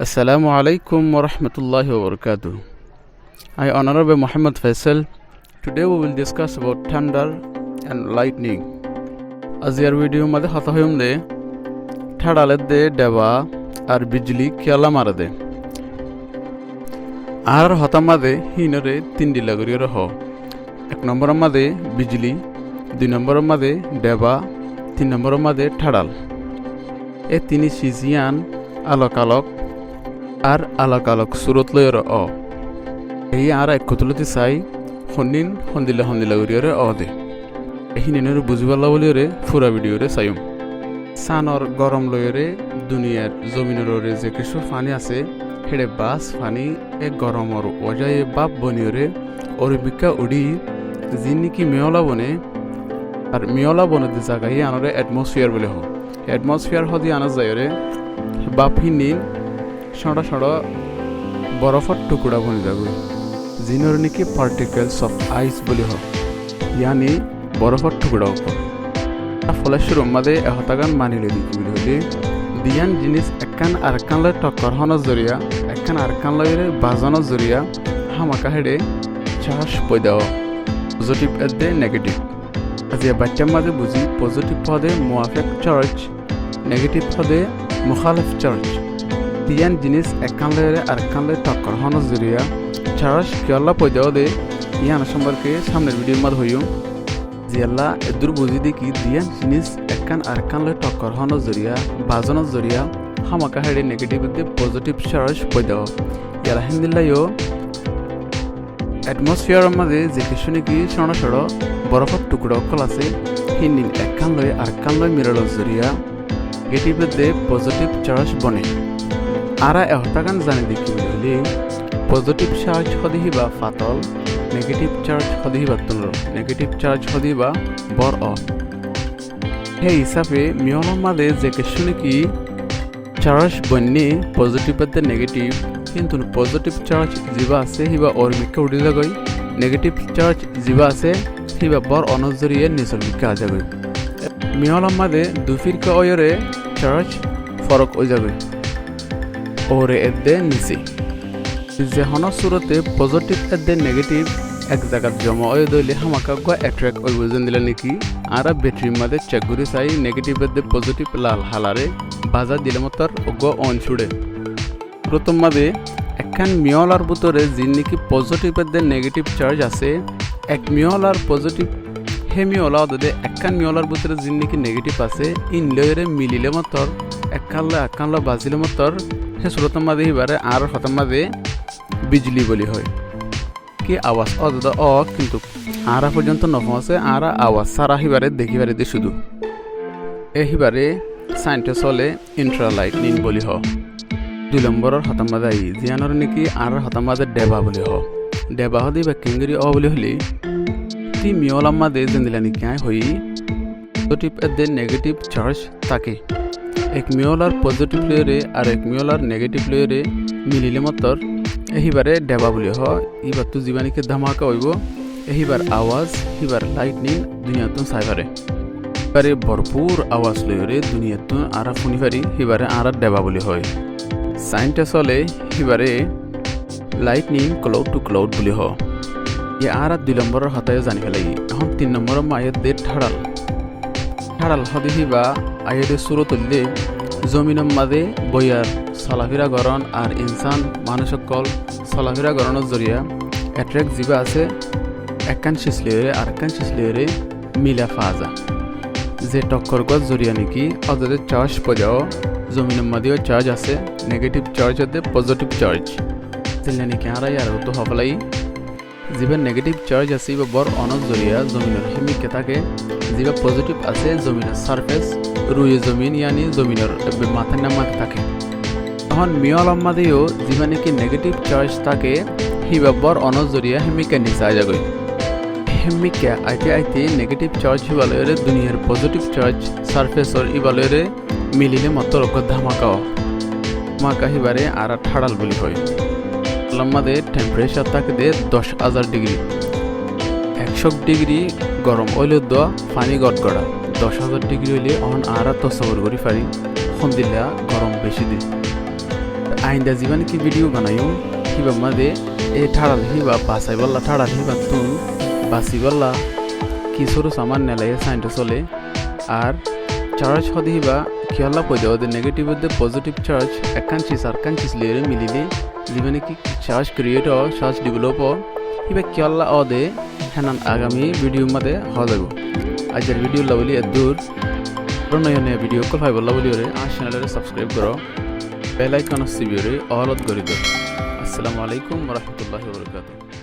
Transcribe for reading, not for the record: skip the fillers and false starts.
Assalamu alaikum wa rahmatullahi wa barakatuh. I Honorable Muhammad Faisal. Today we will discuss about thunder and lightning. Azir video made hata hoyum de thadale de deba ar bijli kyala mara de. Ar hata made hinore tindi lagori ho. Ek number made bijli, দুই নম্বর মধ্যে দেবা, তিন নম্বর মধ্যে ঠাড়াল। এ তিনি সিজিয়ান আলোক আলোক আর আলোক আলোক সুরত Loire অ এই আর এক কতলতি চাই হন্দিন হন্দিলা উড়িয়রে অ দে এহিনের বুঝিবাল্লা বলিয়রে ফুরা ভিডিওরে চাইম সানর গরম লয়রে দুনিয়ার জমিনরে যে কিছু পানি আছে হেড়ে বাস পানি এ গরমর ওজায়ে বাপ বনিয়রে অরিবিকা উড়ি জিনিকি মেয়লা বনে আর মিয়লা বনতে জায়গায় আনরে অ্যাটমসফিয়ার বলে হোক অ্যাটমসফিয়ার হদি আনা যায়রে বাপি নীল সড়া সড়া বরফর টুকরা বনে যাবে জিনোর নাকি পার্টিকেলস অফ আইস বলে হোক ইয়ানি বরফর টুকরা হোক ফলে শুরুর মাঝে এহতাগান মানিলে দিকি বলে হলে দিয়ান জিনিস একখান আর একখান লয় টক্কর হওয়ার জরিয়া একখান আর একখান লয়ের বাজানোর জরিয়া হামাকা হেডে চাষ পয়দাও পজিটিভ এট দে নেগেটিভ আজিয়া বাচ্চার মাঝে বুঝি পজিটিভ পদে মুআফিক চার্জ নেগেটিভ পদে মুখালিফ চার্জ দিয়ান জিনিস একখান লয়ের আর একখান লয় টক্কর হওয়ার জরিয়া চার্জ কিয়াল্লা পয়দাও দে ইয়ান সম্পর্কে সামনের ভিডিওর মাঝে হইও জিয়াল্লা এদুর বুঝি দেখি দিয়ান জিনিস একখান আর একখান লয় টক্কর হওয়ার জরিয়া বাজানোর জরিয়া হামাকা হেডে নেগেটিভ দে পজিটিভ চার্জ পয়দাও ইয়ালা হিন্দিল্লাইও অ্যাটমসফিয়ারের মাঝে যে কিছু নাকি সড়া সড়ো বরফের টুকরা অকল আছে হিন্দিন একখান লয় আর একখান লয় মিরালোর জরিয়া নেগেটিভ দে পজিটিভ চার্জ বনে আরা এহতাগান জানি দেখি হলে পজিটিভ চার্জ হদিহিবা ফাতল নেগেটিভ চার্জ হদিহিবা তুলর নেগেটিভ চার্জ হদিবা বর অ সেই হিসাবে মিয়লৰ মাঝে যে কিছু নাকি চার্জ বন্যে পজিটিভ দে নেগেটিভ কিন্তু পজিটিভ চার্জ যা আছে সিবা অর্মিকা উড়ি যাগৈ নেগেটিভ চার্জ যা আছে সিবা বর অনজরিয়ে নিসর্গিকা যাগৈ মিয়লৰ মাঝে দুফিরকা অয়রে চার্জ ফরক হয়ে যাবে ওরে এদে নিচে যে হন সুরতে পজিটিভ এদে নেগেটিভ এক জায়গাত জমা হয়ে দইলে হামাকা গা অ্যাট্রাক্ট হয়ে বুঝেন দিলে নাকি আর ব্যাটারির মাঝে চেক করে চাই নেগেটিভ এদে পজিটিভ লাল হালারে বাজা দিলে মতর গ অন ছুড়ে প্রথম মাঝে একখান মিয়লার ভিতরে যে নাকি পজিটিভ এদে নেগেটিভ চার্জ আছে এক মিয়লার পজিটিভ হে মিয়লা দে একখান মিয়লার ভিতরে যে নাকি নেগেটিভ আছে ইন লয়রে মিলিলে মতর একখান ল বাজিলে মতর হে সুরতম মাঝে হিবারে আর হতম মাঝে বিজলি বলি হয় কি আওয়াজ অ কিন্তু আরা পর্যন্ত নপৌঁছে আরা আওয়াজ সারা হিবারে দেখিবারে দিয়ে শুধু এহিবারে সাইন্টিস্ট হলে ইন্ট্রালাইটনিং বলি হ দুই নম্বরের হতম মাঝে আই জিয়ানোর নাকি আর হতম মাঝে ডেবা বলি হ ডেবা হদি বা কেঙ্গরি অ বলি হলে তি মিয়লাম মাঝে জেন্দিলা নাকি আয় হই পজিটিভ এদে নেগেটিভ চার্জ থাকে এক মিয়লার পজিটিভ লেয়ারে আর এক মিয়লার নেগেটিভ লেয়ারে মিলিলে মতর এহিবারে ডেবা বলি হ ইবার তো জীবানিকে ধামাকা হইব এহিবার আওয়াজ হিবার লাইটনিং দুনিয়াতুন চাইবারে এবারে ভরপুর আওয়াজ লয়রে দুনিয়াতুন আরা শুনিবারি হিবারে আরা ডেবা বলি হয় সাইন্টিস্ট হলে হিবারে লাইটনিং ক্লাউড টু ক্লাউড বলি হ ই আরা দুই নম্বরের হাতায় জানি ফেলাই এখন তিন নম্বরের মায়ের দে ঠাড়াল ঠাড়াল হদি হিবা আয়েদে সুরত উল্লে জমিনের মাঝে বইয়ার চলাফেরা গরণ আর ইনসান মানুষ সকল চলাফেরা গরণের জরিয়া অ্যাট্রাক্ট যা আছে একখান শিসলিয়রে আর একখান শিসলিয়রে মিলা ফাজা যে টক্কর গজ জরিয়া নাকি অযথা চার্জ পজাও জমিনের মাঝেও চার্জ আছে নেগেটিভ চার্জ আছে পজিটিভ চার্জ দিলে নাকি আর তো হবলাই যা নেগেটিভ চার্জ আছে বা বর অনজ জরিয়া জমিনের হিমিকে থাকে যা পজিটিভ আছে জমিনের সারফেস রুয়ে জমিন ইয়ানি জমিনের মাথার নামাতে থাকে তখন মিয়লার মাঝেও যা নাকি নেগেটিভ চার্জ থাকে হিবা বর অনজ জরিয়া হিমিকা নিচা যাগৈ হিমিকা আইতে নেগেটিভ চার্জ হিবালয়রে দুনিয়ার পজিটিভ চার্জ সারফেসর ইবালয়রে মিলিলে মতো ধামাকা হিবারে আর ঠাড়াল বলি হয় মাঝে টেম্পারেচার থাকে দে 10,000 ডিগ্রি 100 ডিগ্রি গরম হইলে দেওয়া পানি গড়গড়া 10,000 ডিগ্রি হইলে অন আর তসবর করি পারি সন্দিলা গরম বেশি দিন आइंदा जीवन की वीडियो बनायूं हिबा मदे ए ठाड़ाल हिबा बासाई बल्ला ठाड़ाल हिबा तुन बासी बल्ला किसुरु सामान्य लय साइंट चले और चार्ज हदे हिबा कियल्ला पयदे ओदे नेगेटिव दे पॉजिटिव चार्ज एकांचिस आरकांचिस लेरे मिलिले जीवन की चार्ज क्रिएट हो चार्ज डेवलप हो हिबा कियल्ला ओदे हेनान आगामी वीडियो मदे हदगो आजर वीडियो लवली दूर नया वीडियो कल फाइव लवली आ चैनल सब्सक्राइब करो बेल आइकन सिबिरे ऑल गरी दो। अस्सलामु अलैकुम व रहमतुल्लाहि व बरकातुहू।